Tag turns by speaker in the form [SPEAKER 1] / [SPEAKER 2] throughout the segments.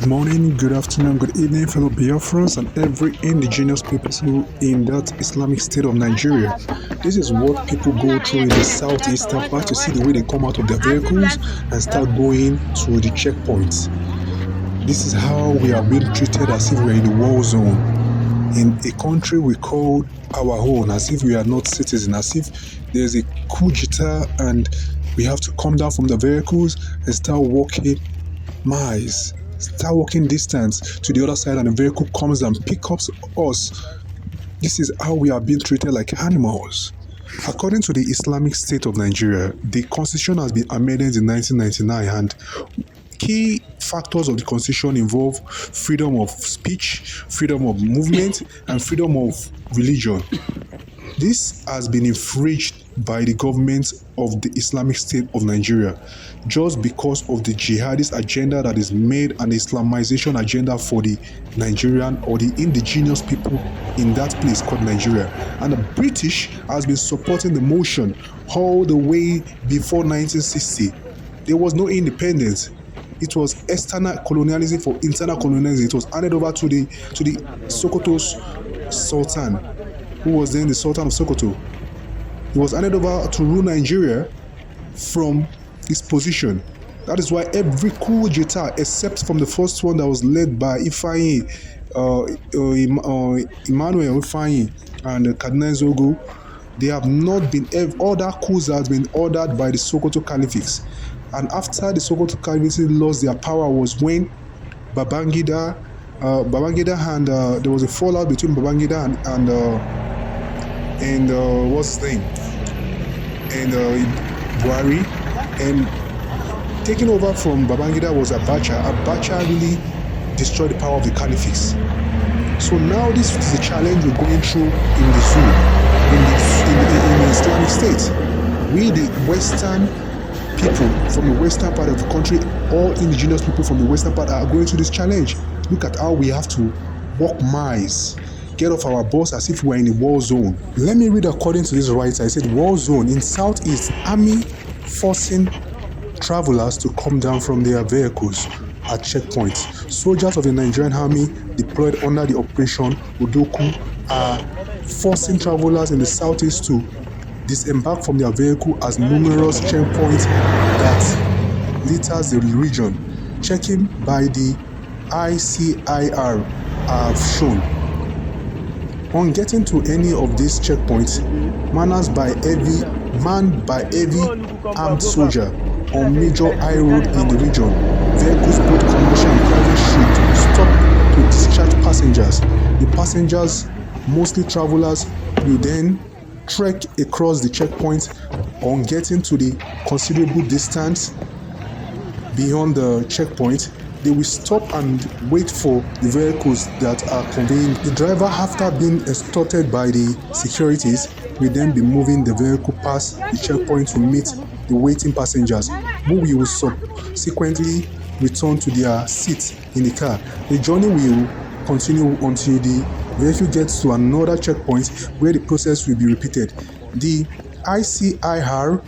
[SPEAKER 1] Good morning, good afternoon, good evening, fellow Biafrans and every indigenous people in that Islamic state of Nigeria. This is what people go through in the southeastern part. You see the way they come out of their vehicles and start going to the checkpoints. This is how we are being treated as if we are in a war zone, in a country we call our own, as if we are not citizens, as if there's a coup d'etat and we have to come down from the vehicles and start walking miles. Start walking distance to the other side and the vehicle comes and picks up us. This is how we are being treated like animals. According to the Islamic State of Nigeria, the constitution has been amended in 1999 and key factors of the constitution involve freedom of speech, freedom of movement, and freedom of religion. This has been infringed by the government of the Islamic State of Nigeria just because of the jihadist agenda that is made and the Islamization agenda for the Nigerian or the indigenous people in that place called Nigeria. And the British has been supporting the motion all the way before 1960. There was no independence. It was external colonialism for internal colonialism. It was handed over to the Sokoto's Sultan, who was then the Sultan of Sokoto. He was handed over to rule Nigeria from his position. That is why every coup d'etat, except from the first one that was led by Ifeanyi, Emmanuel Ifeanyi and Cardinal Zogo, they have not been, other coups that have been ordered by the Sokoto Caliphates. And after the Sokoto Caliphates lost their power was when Babangida and there was a fallout between Babangida and what's his name? And Buhari. And taking over from Babangida was Abacha. Abacha really destroyed the power of the caliphates. So now this is the challenge we're going through in the zoo, in the Islamic State. We, the Western people from the western part of the country, all indigenous people from the western part are going through this challenge. Look at how we have to walk miles, get off our bus as if we're in a war zone. Let me read according to this writer. I said war zone in southeast, army forcing travelers to come down from their vehicles at checkpoints. Soldiers of the Nigerian army deployed under the operation Odoku are forcing travelers in the southeast to disembark from their vehicle as numerous checkpoints that litters the region. Checking by the ICIR have shown. On getting to any of these checkpoints, manned by heavy armed soldier on major high road in the region, vehicles both commercial and private should stop to discharge passengers. The passengers, mostly travelers, will then trek across the checkpoint. On getting to the considerable distance beyond the checkpoint, they will stop and wait for the vehicles that are conveying. The driver, after being escorted by the securities, will then be moving the vehicle past the checkpoint to meet the waiting passengers, who will subsequently return to their seats in the car. The journey will continue until the vehicle gets to another checkpoint where the process will be repeated. The ICIR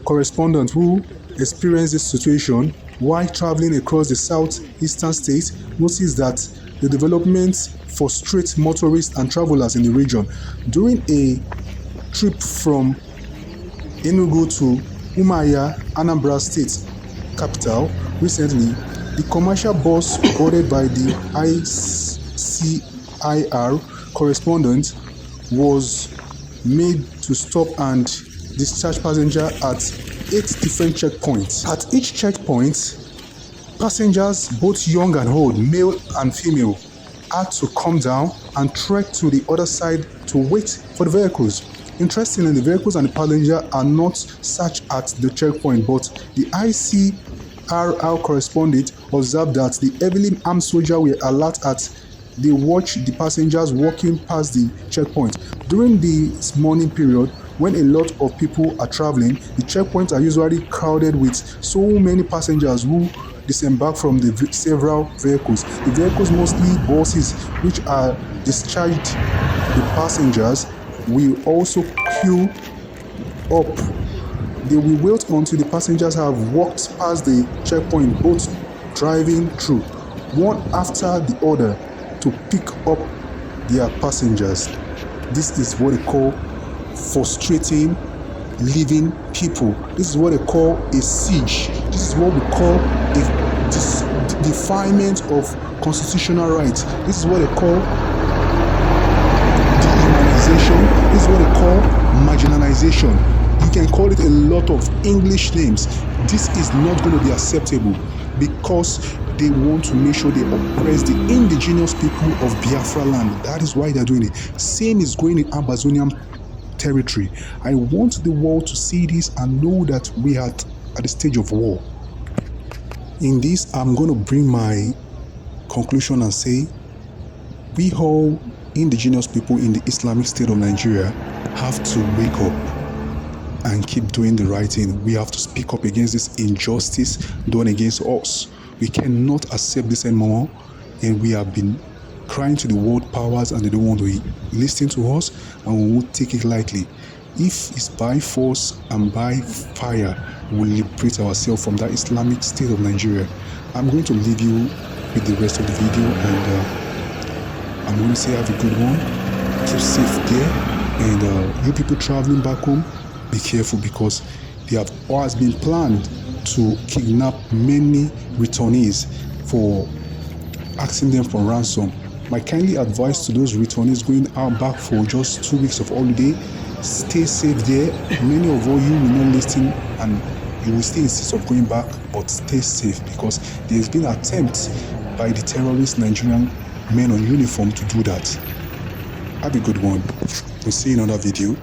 [SPEAKER 1] correspondent who experienced this situation while traveling across the southeastern states noticed that the developments frustrate motorists and travelers in the region. During a trip from Enugu to Umuahia, Anambra State capital, recently, the commercial bus boarded by the ICIR correspondent was made to stop and discharge passengers at 8 different checkpoints. At each checkpoint, passengers, both young and old, male and female, had to come down and trek to the other side to wait for the vehicles. Interestingly, the vehicles and the passenger are not searched at the checkpoint, but the ICRR correspondent observed that the heavily armed soldiers were alert as they watched the passengers walking past the checkpoint. During this morning period, when a lot of people are traveling, the checkpoints are usually crowded with so many passengers who disembark from the several vehicles. The vehicles, mostly buses, which are discharged the passengers, will also queue up. They will wait until the passengers have walked past the checkpoint, both driving through. one after the other, to pick up their passengers. This is what they call frustrating living people. This is what they call a siege. This is what we call a defilement of constitutional rights. This is what they call dehumanization. This is what they call marginalization. You can call it a lot of English names. This is not going to be acceptable because they want to make sure they oppress the indigenous people of Biafra land. That is why they're doing it. Same is going in Amazonian territory. I want the world to see this and know that we are at the stage of war. In this, I'm going to bring my conclusion and say, we all indigenous people in the Islamic State of Nigeria have to wake up and keep doing the right thing. We have to speak up against this injustice done against us. We cannot accept this anymore, and we have been crying to the world powers and they don't want to listen to us, and we won't take it lightly. If it's by force and by fire, we'll liberate ourselves from that Islamic State of Nigeria. I'm going to leave you with the rest of the video, and I'm going to say have a good one. Keep safe there, and you people traveling back home, be careful, because they have always been planned to kidnap many returnees for asking them for ransom. My kindly advice to those returnees going out back for just 2 weeks of holiday, stay safe there. Many of you will not listen and you will still insist of going back, but stay safe, because there's been attempts by the terrorist Nigerian men on uniform to do that. Have a good one. We'll see you in another video.